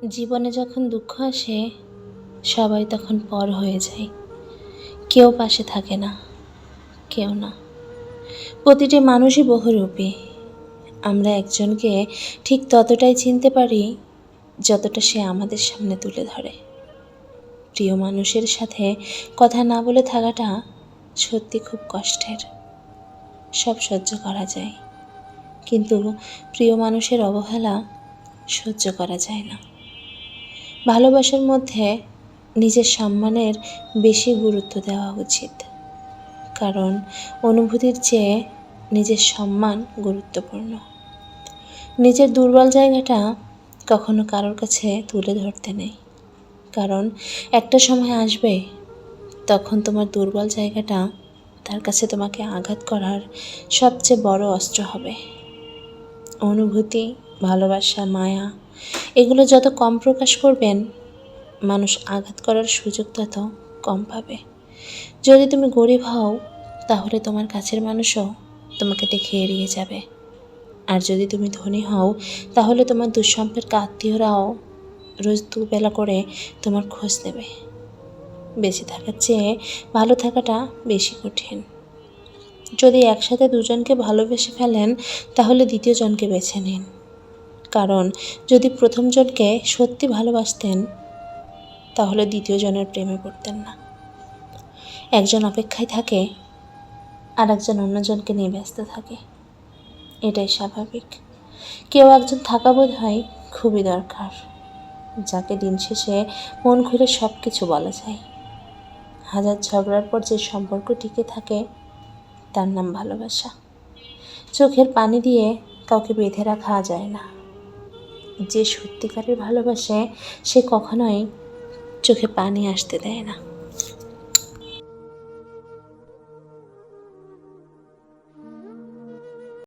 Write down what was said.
জীবনে যখন দুঃখ আসে সবাই তখন পর হয়ে যায়। কেউ পাশে থাকে না, কেউ না। প্রতিটি মানুষই বহুরূপী। আমরা একজনকে ঠিক ততটাই চিনতে পারি যতটা সে আমাদের সামনে তুলে ধরে। প্রিয় মানুষের সাথে কথা না বলে থাকাটা সত্যি খুব কষ্টের। সব সহ্য করা যায়, কিন্তু প্রিয় মানুষের অবহেলা সহ্য করা যায় না। ভালোবাসার মধ্যে নিজের সম্মানের বেশি গুরুত্ব দেওয়া উচিত, কারণ অনুভূতির চেয়ে নিজের সম্মান গুরুত্বপূর্ণ। নিজের দুর্বল জায়গাটা কখনো কারোর কাছে তুলে ধরতে নেই, কারণ একটা সময় আসবে তখন তোমার দুর্বল জায়গাটা তার কাছে তোমাকে আঘাত করার সবচেয়ে বড় অস্ত্র হবে। অনুভূতি, ভালোবাসা, মায়া এগুলো যত কম প্রকাশ করবেন, মানুষ আঘাত করার সুযোগ তত কম পাবে। যদি তুমি গরিব হও তাহলে তোমার কাছের মানুষও তোমাকে দেখে এড়িয়ে যাবে, আর যদি তুমি ধনী হও তাহলে তোমার দুঃসম্পর্ক আত্মীয়রাও রোজ দুবেলা করে তোমার খোঁজ নেবে। বেঁচে থাকার চেয়ে ভালো থাকাটা বেশি কঠিন। যদি একসাথে দুজনকে ভালোবেসে ফেলেন তাহলে দ্বিতীয় জনকে বেছে নিন, কারণ যদি প্রথম জনকে সত্যি ভালোবাসতেন তাহলে দ্বিতীয় জনের প্রেমে পড়তেন না। একজন অপেক্ষায় থাকে আর একজন অন্যজনকে নিয়ে ব্যস্ত থাকে, এটাই স্বাভাবিক। কেউ একজন থাকা বোধ হয় খুবই দরকার, যাকে দিন শেষে মন খুলে সব কিছু বলা যায়। হাজার ঝগড়ার পর যে সম্পর্ক টিকে থাকে তার নাম ভালোবাসা। চোখের পানি দিয়ে কাউকে বেঁধে রাখা যায় না। যে সত্যিকারের ভালোবাসে সে কখনোই চোখে পানি আসতে দেয় না।